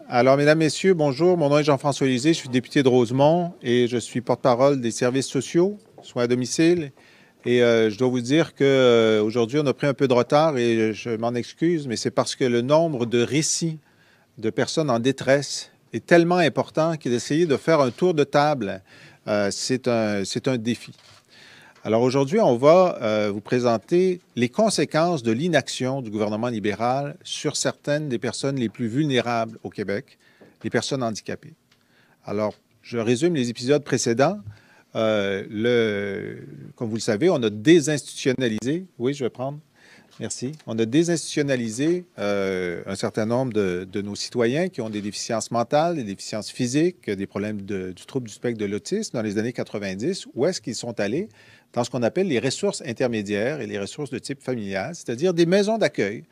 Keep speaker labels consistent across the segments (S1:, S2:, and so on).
S1: Alors, mesdames, messieurs, bonjour. Mon nom est Jean-François Lisée. Je suis député de Rosemont et je suis porte-parole des services sociaux, soins à domicile. Et je dois vous dire qu'aujourd'hui, on a pris un peu de retard et je m'en excuse, mais c'est parce que le nombre de récits de personnes en détresse est tellement important que d'essayer de faire un tour de table, c'est un défi. Alors aujourd'hui, on va vous présenter les conséquences de l'inaction du gouvernement libéral sur certaines des personnes les plus vulnérables au Québec, les personnes handicapées. Alors, je résume les épisodes précédents. Comme vous le savez, on a désinstitutionnalisé. Oui, je vais prendre. Merci. On a désinstitutionnalisé un certain nombre de nos citoyens qui ont des déficiences mentales, des déficiences physiques, des problèmes du trouble du spectre de l'autisme dans les années 90. Où est-ce qu'ils sont allés? Dans ce qu'on appelle les ressources intermédiaires et les ressources de type familial, c'est-à-dire des maisons d'accueil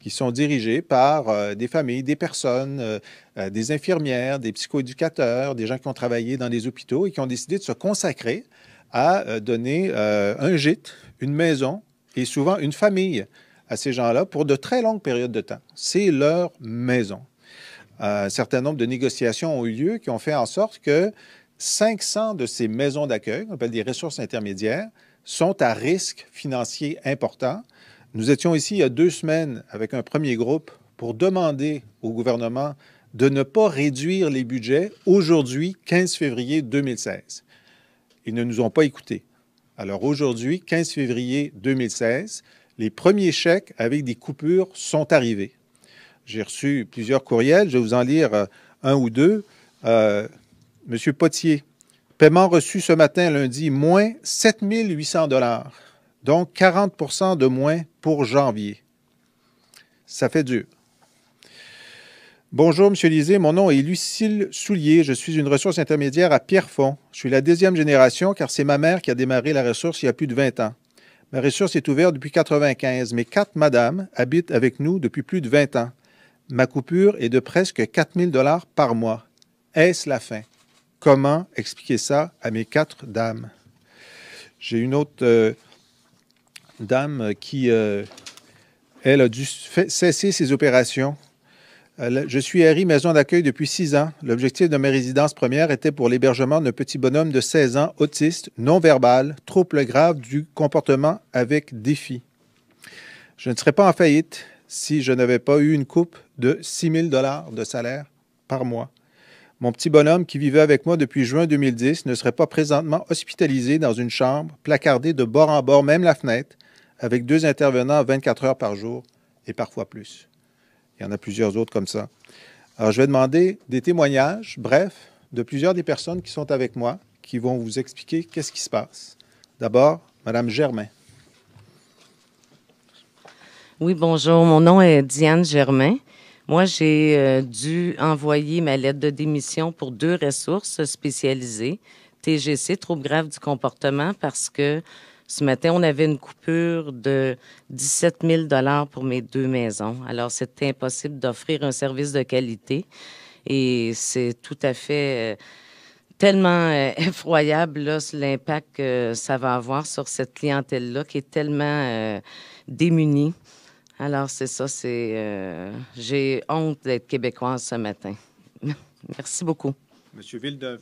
S1: qui sont dirigées par des familles, des personnes, des infirmières, des psychoéducateurs, des gens qui ont travaillé dans les hôpitaux et qui ont décidé de se consacrer à donner un gîte, une maison, et souvent une famille à ces gens-là pour de très longues périodes de temps. C'est leur maison. Un certain nombre de négociations ont eu lieu qui ont fait en sorte que 500 de ces maisons d'accueil, qu'on appelle des ressources intermédiaires, sont à risque financier important. Nous étions ici il y a 2 semaines avec un premier groupe pour demander au gouvernement de ne pas réduire les budgets aujourd'hui, 15 février 2016. Ils ne nous ont pas écoutés. Alors aujourd'hui, 15 février 2016, les premiers chèques avec des coupures sont arrivés. J'ai reçu plusieurs courriels, je vais vous en lire un ou deux. Monsieur Potier, paiement reçu ce matin, lundi, moins 7 800 $, donc 40 % de moins pour janvier. Ça fait dur. Bonjour, M. Lisée. Mon nom est Lucille Soulier. Je suis une ressource intermédiaire à Pierrefonds. Je suis la 2e génération car c'est ma mère qui a démarré la ressource il y a plus de 20 ans. Ma ressource est ouverte depuis 1995, mais 4 madames habitent avec nous depuis plus de 20 ans. Ma coupure est de presque 4 000 $ par mois. Est-ce la fin? Comment expliquer ça à mes 4 dames? J'ai une autre dame qui, elle, a dû cesser ses opérations. Je suis Harry, maison d'accueil depuis 6 ans. L'objectif de ma résidence première était pour l'hébergement d'un petit bonhomme de 16 ans, autiste, non-verbal, trouble grave du comportement avec défi. Je ne serais pas en faillite si je n'avais pas eu une coupe de 6 000 $ de salaire par mois. Mon petit bonhomme qui vivait avec moi depuis juin 2010 ne serait pas présentement hospitalisé dans une chambre, placardé de bord en bord, même la fenêtre, avec 2 intervenants 24 heures par jour et parfois plus. Il y en a plusieurs autres comme ça. Alors, je vais demander des témoignages, bref, de plusieurs des personnes qui sont avec moi, qui vont vous expliquer qu'est-ce qui se passe. D'abord, Mme Germain.
S2: Oui, bonjour. Mon nom est Diane Germain. Moi, j'ai dû envoyer ma lettre de démission pour 2 ressources spécialisées, TGC, troubles graves du comportement, parce que ce matin, on avait une coupure de 17 000 $ pour mes 2 maisons. Alors, c'était impossible d'offrir un service de qualité et c'est tout à fait tellement effroyable là, l'impact que ça va avoir sur cette clientèle-là qui est tellement démunie. Alors, c'est ça, j'ai honte d'être québécoise ce matin. Merci beaucoup.
S1: M. Villeneuve.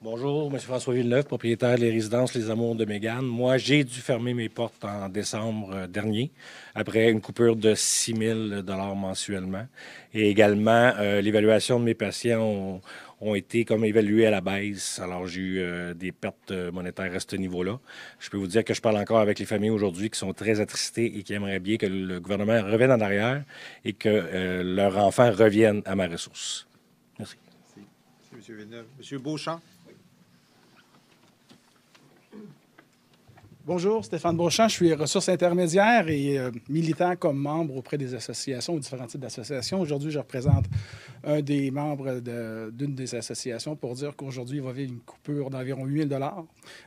S3: Bonjour, M. François Villeneuve, propriétaire des résidences Les Amours de Mégane. Moi, j'ai dû fermer mes portes en décembre dernier, après une coupure de 6 000 $ mensuellement. Et également, l'évaluation de mes patients ont été comme évalués à la baisse. Alors, j'ai eu des pertes monétaires à ce niveau-là. Je peux vous dire que je parle encore avec les familles aujourd'hui qui sont très attristées et qui aimeraient bien que le gouvernement revienne en arrière et que leurs enfants reviennent à ma ressource. Merci.
S1: Merci, M. Villeneuve. M. Beauchamp.
S4: Bonjour, Stéphane Beauchamp. Je suis ressource intermédiaire et militant comme membre auprès des associations ou différents types d'associations. Aujourd'hui, je représente un des membres d'une des associations pour dire qu'aujourd'hui, il va vivre une coupure d'environ 8 000 $.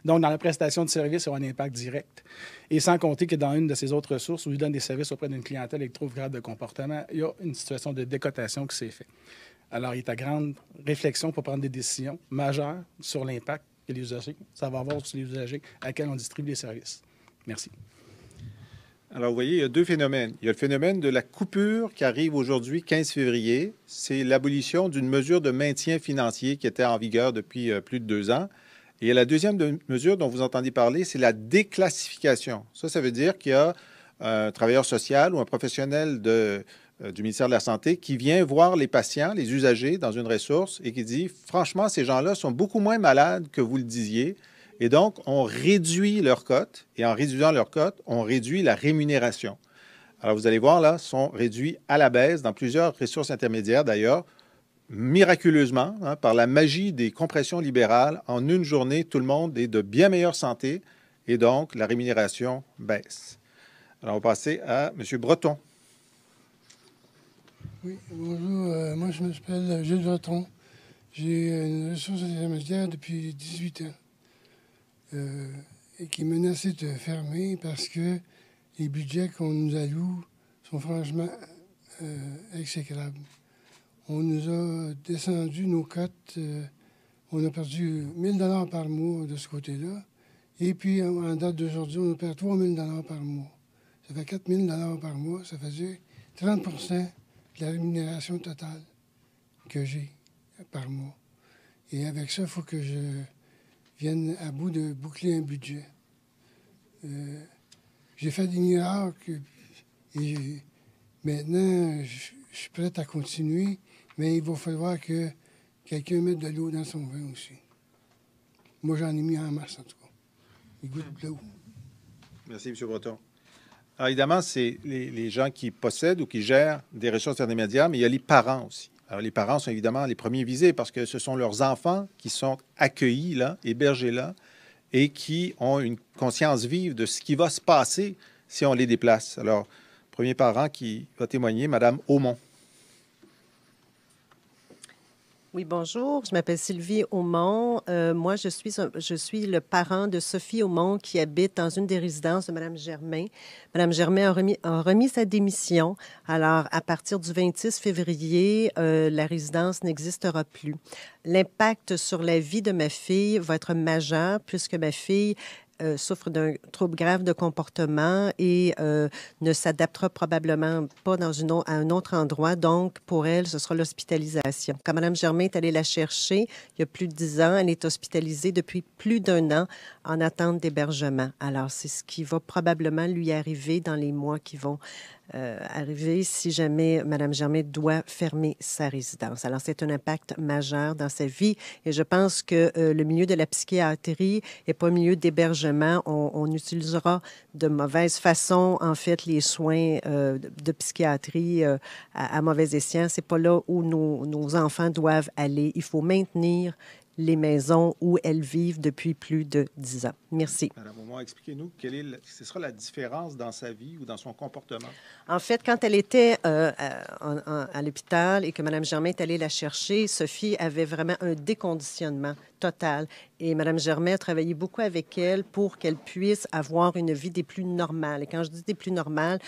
S4: Donc, dans la prestation de services, il y aura un impact direct. Et sans compter que dans une de ces autres ressources où il donne des services auprès d'une clientèle avec trouble grave de comportement, il y a une situation de décotation qui s'est faite. Alors, il est à grande réflexion pour prendre des décisions majeures sur l'impact que les usagers, ça va avoir sur les usagers à quels on distribue les services. Merci.
S1: Alors, vous voyez, il y a deux phénomènes. Il y a le phénomène de la coupure qui arrive aujourd'hui, 15 février. C'est l'abolition d'une mesure de maintien financier qui était en vigueur depuis plus de 2 ans. Et il y a la deuxième mesure dont vous entendez parler, c'est la déclassification. Ça veut dire qu'il y a un travailleur social ou un professionnel du ministère de la Santé qui vient voir les patients, les usagers dans une ressource et qui dit, franchement, ces gens-là sont beaucoup moins malades que vous le disiez. Et donc, on réduit leur cote. Et en réduisant leur cote, on réduit la rémunération. Alors, vous allez voir, là, sont réduits à la baisse dans plusieurs ressources intermédiaires, d'ailleurs, miraculeusement, par la magie des compressions libérales. En une journée, tout le monde est de bien meilleure santé et donc la rémunération baisse. Alors, on va passer à M. Breton.
S5: Oui, bonjour. Moi, je m'appelle Gilles Breton. J'ai une ressource intermédiaire depuis 18 ans. Et qui menaçait de fermer parce que les budgets qu'on nous alloue sont franchement exécrables. On nous a descendu nos cotes. On a perdu 1 000 $ par mois de ce côté-là. Et puis, en date d'aujourd'hui, on perd 3 000 $ par mois. Ça fait 4 000 $ par mois. Ça faisait 30 % de la rémunération totale que j'ai par mois. Et avec ça, il faut que je viennent à bout de boucler un budget. J'ai fait des miracles et maintenant, je suis prêt à continuer, mais il va falloir que quelqu'un mette de l'eau dans son vin aussi. Moi, j'en ai mis en masse, en tout cas. Il goûte de l'eau.
S1: Merci, M. Breton. Alors, évidemment, c'est les gens qui possèdent ou qui gèrent des ressources intermédiaires, mais il y a les parents aussi. Alors, les parents sont évidemment les premiers visés parce que ce sont leurs enfants qui sont accueillis là, hébergés là, et qui ont une conscience vive de ce qui va se passer si on les déplace. Alors, premier parent qui va témoigner, Mme Aumont.
S6: Oui, bonjour. Je m'appelle Sylvie Aumont. Moi, je suis le parent de Sophie Aumont qui habite dans une des résidences de Mme Germain. Mme Germain a remis sa démission. Alors, à partir du 26 février, la résidence n'existera plus. L'impact sur la vie de ma fille va être majeur puisque ma fille souffre d'un trouble grave de comportement et ne s'adaptera probablement pas à un autre endroit. Donc, pour elle, ce sera l'hospitalisation. Quand Mme Germain est allée la chercher, il y a plus de 10 ans, elle est hospitalisée depuis plus d'1 an en attente d'hébergement. Alors, c'est ce qui va probablement lui arriver dans les mois qui vont arriver si jamais Mme Germain doit fermer sa résidence. Alors, c'est un impact majeur dans sa vie et je pense que le milieu de la psychiatrie n'est pas un milieu d'hébergement. On utilisera de mauvaise façon, en fait, les soins de psychiatrie à mauvais escient. C'est pas là où nos enfants doivent aller. Il faut maintenir les maisons où elles vivent depuis plus de 10 ans. Merci.
S1: Madame Aumont, expliquez-nous ce sera la différence dans sa vie ou dans son comportement.
S6: En fait, quand elle était à l'hôpital et que Mme Germain est allée la chercher, Sophie avait vraiment un déconditionnement total. Et Mme Germain a travaillé beaucoup avec elle pour qu'elle puisse avoir une vie des plus normales. Et quand je dis des plus normales,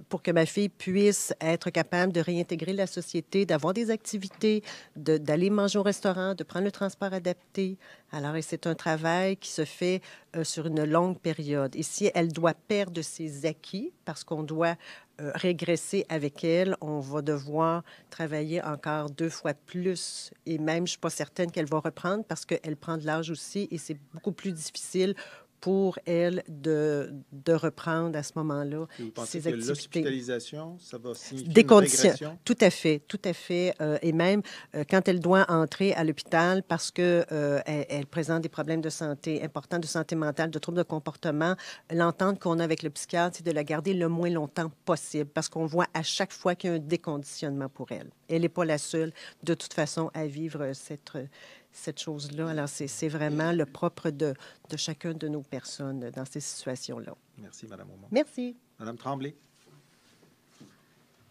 S6: pour que ma fille puisse être capable de réintégrer la société, d'avoir des activités, d'aller manger au restaurant, de prendre le transport adapté. Alors, c'est un travail qui se fait sur une longue période. Et si elle doit perdre ses acquis, parce qu'on doit régresser avec elle, on va devoir travailler encore 2 fois plus. Et même, je ne suis pas certaine qu'elle va reprendre parce qu'elle prend de l'âge aussi et c'est beaucoup plus difficile pour elle de reprendre à ce moment-là
S1: vous pensez
S6: ses
S1: que
S6: activités.
S1: L'hospitalisation, ça va signifier
S6: Des
S1: une
S6: conditions.
S1: régression?
S6: Tout à fait, tout à fait. Et même quand elle doit entrer à l'hôpital parce que elle présente des problèmes de santé importants, de santé mentale, de troubles de comportement, l'entente qu'on a avec le psychiatre, c'est de la garder le moins longtemps possible parce qu'on voit à chaque fois qu'il y a un déconditionnement pour elle. Elle n'est pas la seule, de toute façon, à vivre cette chose-là. Alors, c'est vraiment le propre de chacun de nos personnes dans ces situations-là.
S1: Merci, Mme Aumont.
S6: Merci.
S1: Mme Tremblay.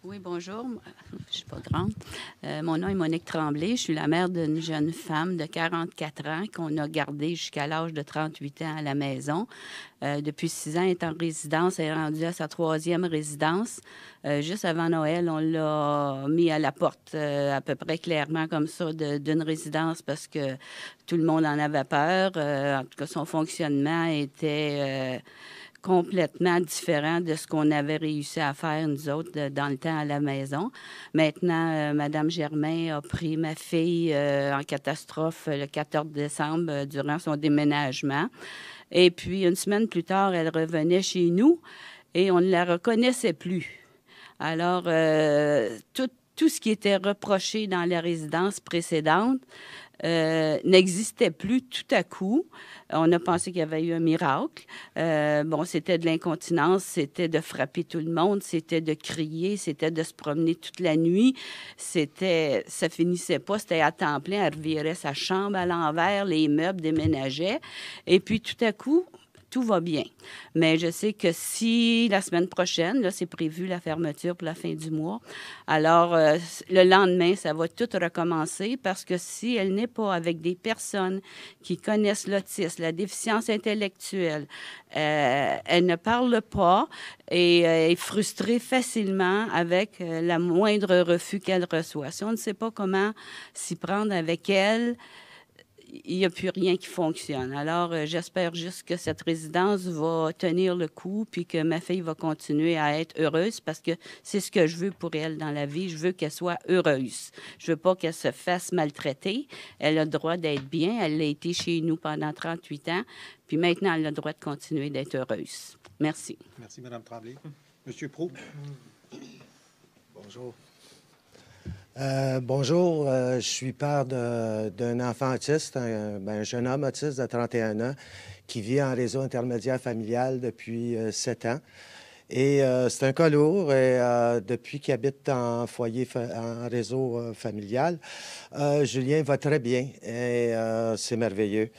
S7: Oui, bonjour. Je ne suis pas grande. Mon nom est Monique Tremblay. Je suis la mère d'une jeune femme de 44 ans qu'on a gardée jusqu'à l'âge de 38 ans à la maison. Depuis 6 ans, elle est en résidence. Elle est rendue à sa 3e résidence. Juste avant Noël, on l'a mis à la porte à peu près clairement comme ça d'une résidence parce que tout le monde en avait peur. En tout cas, son fonctionnement était complètement différent de ce qu'on avait réussi à faire, nous autres, dans le temps à la maison. Maintenant, Mme Germain a pris ma fille en catastrophe le 14 décembre durant son déménagement. Et puis, une semaine plus tard, elle revenait chez nous et on ne la reconnaissait plus. Alors, tout ce qui était reproché dans la résidence précédente n'existait plus tout à coup. On a pensé qu'il y avait eu un miracle. C'était de l'incontinence, c'était de frapper tout le monde, c'était de crier, c'était de se promener toute la nuit. Ça finissait pas, c'était à temps plein. Elle revirait sa chambre à l'envers, les meubles déménageaient. Et puis, tout à coup, tout va bien. Mais je sais que si la semaine prochaine, là, c'est prévu la fermeture pour la fin du mois, alors le lendemain, ça va tout recommencer parce que si elle n'est pas avec des personnes qui connaissent l'autisme, la déficience intellectuelle, elle ne parle pas et est frustrée facilement avec la moindre refus qu'elle reçoit. Si on ne sait pas comment s'y prendre avec elle, il n'y a plus rien qui fonctionne. Alors, j'espère juste que cette résidence va tenir le coup puis que ma fille va continuer à être heureuse parce que c'est ce que je veux pour elle dans la vie. Je veux qu'elle soit heureuse. Je veux pas qu'elle se fasse maltraiter. Elle a le droit d'être bien. Elle a été chez nous pendant 38 ans. Puis maintenant, elle a le droit de continuer d'être heureuse. Merci.
S1: Merci, Mme Tremblay. Monsieur Proulx.
S8: Bonjour. Bonjour, je suis père d'un enfant autiste, un jeune homme autiste de 31 ans qui vit en réseau intermédiaire familial depuis 7 ans. Et c'est un cas lourd et depuis qu'il habite en foyer, en réseau familial, Julien va très bien et c'est merveilleux.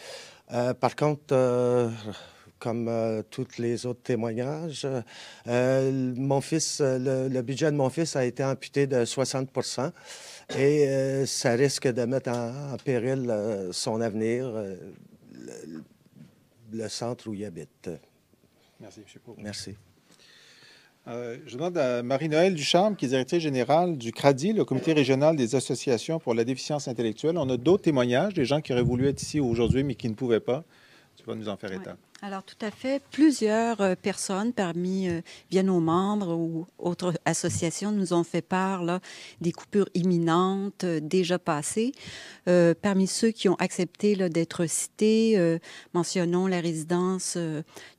S8: Par contre, comme tous les autres témoignages, mon fils, le budget de mon fils a été amputé de 60 % et ça risque de mettre en péril son avenir, le centre où il habite.
S1: Merci, M. Proulx.
S8: Merci.
S1: Je demande à Marie-Noëlle Ducharme, qui est directrice générale du CRADI, le Comité régional des associations pour la déficience intellectuelle. On a d'autres témoignages, des gens qui auraient voulu être ici aujourd'hui, mais qui ne pouvaient pas. Tu vas nous en faire état.
S9: Alors, tout à fait. Plusieurs personnes parmi via nos membres ou autres associations nous ont fait part là, des coupures imminentes déjà passées. Parmi ceux qui ont accepté d'être cités, mentionnons la résidence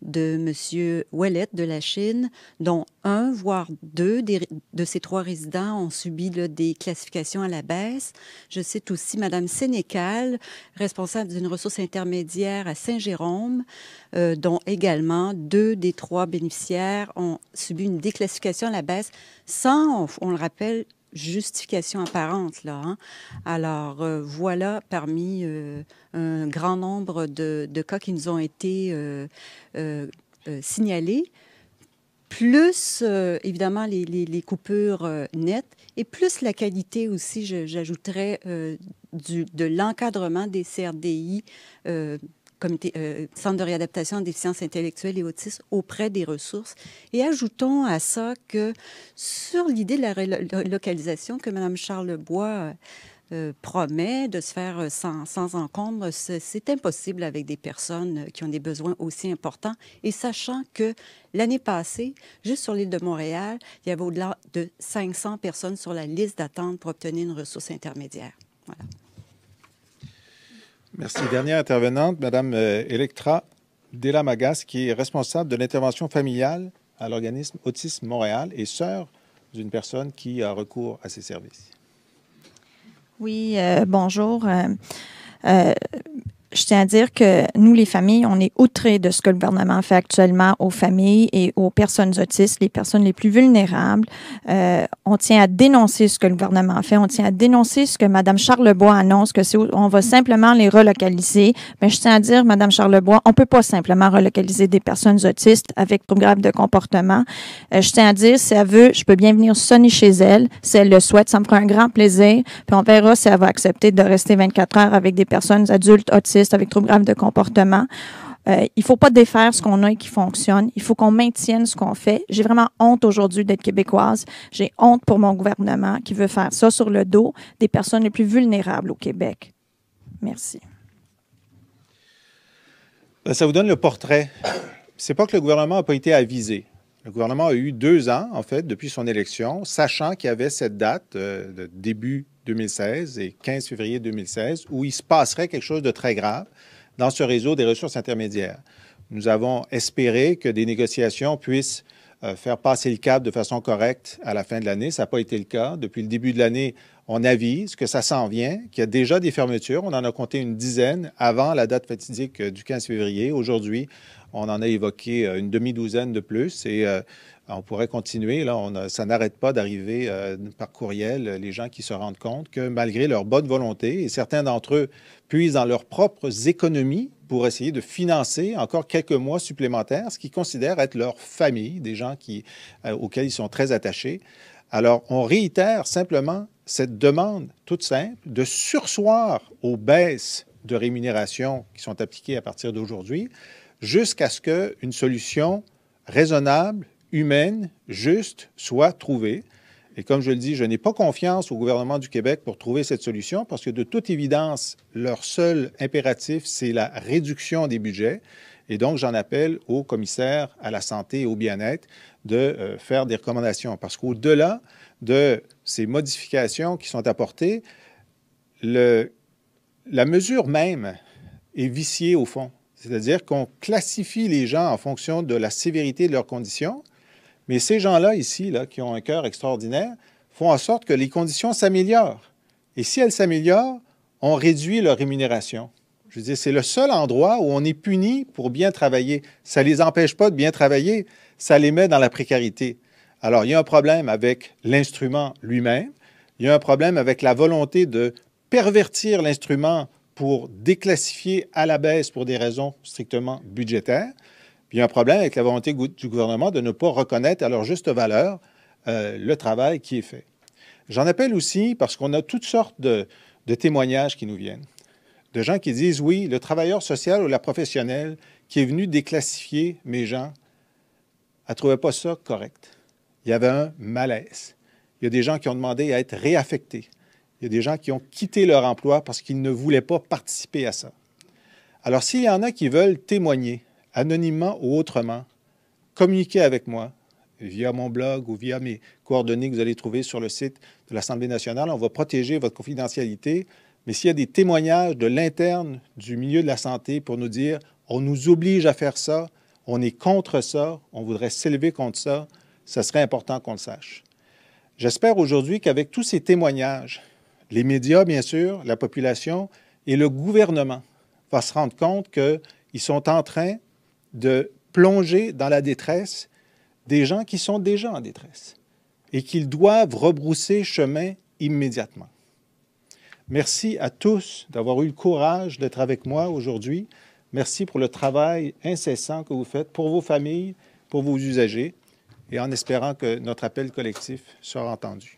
S9: de M. Ouellet de la Chine, dont un, voire deux de ces 3 résidents ont subi des classifications à la baisse. Je cite aussi Mme Sénécal, responsable d'une ressource intermédiaire à Saint-Jérôme, dont également 2 des 3 bénéficiaires ont subi une déclassification à la baisse sans, on le rappelle, justification apparente. Là, hein. Alors, voilà parmi un grand nombre de cas qui nous ont été signalés, plus, évidemment, les coupures nettes et plus la qualité aussi, j'ajouterais, de l'encadrement des CRDI, Centre de réadaptation en déficience intellectuelle et autisme auprès des ressources. Et ajoutons à ça que sur l'idée de la relocalisation que Mme Charlebois promet de se faire sans encombre, c'est impossible avec des personnes qui ont des besoins aussi importants. Et sachant que l'année passée, juste sur l'île de Montréal, il y avait au-delà de 500 personnes sur la liste d'attente pour obtenir une ressource intermédiaire. Voilà.
S1: Merci. Dernière intervenante, Mme Electra Delamagas, qui est responsable de l'intervention familiale à l'organisme Autisme Montréal et sœur d'une personne qui a recours à ses services.
S10: Oui, bonjour. Je tiens à dire que nous, les familles, on est outrés de ce que le gouvernement fait actuellement aux familles et aux personnes autistes, les personnes les plus vulnérables. On tient à dénoncer ce que le gouvernement fait. On tient à dénoncer ce que Mme Charlebois annonce, que on va simplement les relocaliser. Mais je tiens à dire, Mme Charlebois, on peut pas simplement relocaliser des personnes autistes avec troubles graves de comportement. Je tiens à dire, si elle veut, je peux bien venir sonner chez elle. Si elle le souhaite, ça me fera un grand plaisir. Puis on verra si elle va accepter de rester 24 heures avec des personnes adultes autistes avec troubles graves de comportement. Il ne faut pas défaire ce qu'on a et qui fonctionne. Il faut qu'on maintienne ce qu'on fait. J'ai vraiment honte aujourd'hui d'être québécoise. J'ai honte pour mon gouvernement qui veut faire ça sur le dos des personnes les plus vulnérables au Québec. Merci.
S1: Ça vous donne le portrait c'est pas que le gouvernement n'a pas été avisé. Le gouvernement a eu 2 ans, en fait, depuis son élection, sachant qu'il y avait cette date de début 2016 et 15 février 2016, où il se passerait quelque chose de très grave dans ce réseau des ressources intermédiaires. Nous avons espéré que des négociations puissent faire passer le cap de façon correcte à la fin de l'année. Ça n'a pas été le cas. Depuis le début de l'année, on avise que ça s'en vient, qu'il y a déjà des fermetures. On en a compté une dizaine avant la date fatidique du 15 février. Aujourd'hui, on en a évoqué une demi-douzaine de plus et on pourrait continuer. Là, ça n'arrête pas d'arriver par courriel, les gens qui se rendent compte que malgré leur bonne volonté, et certains d'entre eux puisent dans leurs propres économies pour essayer de financer encore quelques mois supplémentaires, ce qu'ils considèrent être leur famille, des gens auxquels ils sont très attachés. Alors, on réitère simplement cette demande toute simple de surseoir aux baisses de rémunération qui sont appliquées à partir d'aujourd'hui, jusqu'à ce qu'une solution raisonnable, humaine, juste soit trouvée. Et comme je le dis, je n'ai pas confiance au gouvernement du Québec pour trouver cette solution parce que de toute évidence, leur seul impératif, c'est la réduction des budgets. Et donc, j'en appelle au commissaire à la santé et au bien-être de faire des recommandations. Parce qu'au-delà de ces modifications qui sont apportées, la mesure même est viciée au fond. C'est-à-dire qu'on classifie les gens en fonction de la sévérité de leurs conditions, mais ces gens-là ici, là, qui ont un cœur extraordinaire, font en sorte que les conditions s'améliorent. Et si elles s'améliorent, on réduit leur rémunération. Je veux dire, c'est le seul endroit où on est puni pour bien travailler. Ça ne les empêche pas de bien travailler, ça les met dans la précarité. Alors, il y a un problème avec l'instrument lui-même, il y a un problème avec la volonté de pervertir l'instrument pour déclassifier à la baisse pour des raisons strictement budgétaires. Puis il y a un problème avec la volonté du gouvernement de ne pas reconnaître à leur juste valeur le travail qui est fait. J'en appelle aussi parce qu'on a toutes sortes de témoignages qui nous viennent, de gens qui disent, oui, le travailleur social ou la professionnelle qui est venu déclassifier mes gens, elle ne trouvait pas ça correct. Il y avait un malaise. Il y a des gens qui ont demandé à être réaffectés. Il y a des gens qui ont quitté leur emploi parce qu'ils ne voulaient pas participer à ça. Alors, s'il y en a qui veulent témoigner, anonymement ou autrement, communiquez avec moi via mon blog ou via mes coordonnées que vous allez trouver sur le site de l'Assemblée nationale. On va protéger votre confidentialité. Mais s'il y a des témoignages de l'interne du milieu de la santé pour nous dire « on nous oblige à faire ça, on est contre ça, on voudrait s'élever contre ça », ça serait important qu'on le sache. J'espère aujourd'hui qu'avec tous ces témoignages, les médias, bien sûr, la population et le gouvernement vont se rendre compte qu'ils sont en train de plonger dans la détresse des gens qui sont déjà en détresse et qu'ils doivent rebrousser chemin immédiatement. Merci à tous d'avoir eu le courage d'être avec moi aujourd'hui. Merci pour le travail incessant que vous faites pour vos familles, pour vos usagers, et en espérant que notre appel collectif sera entendu.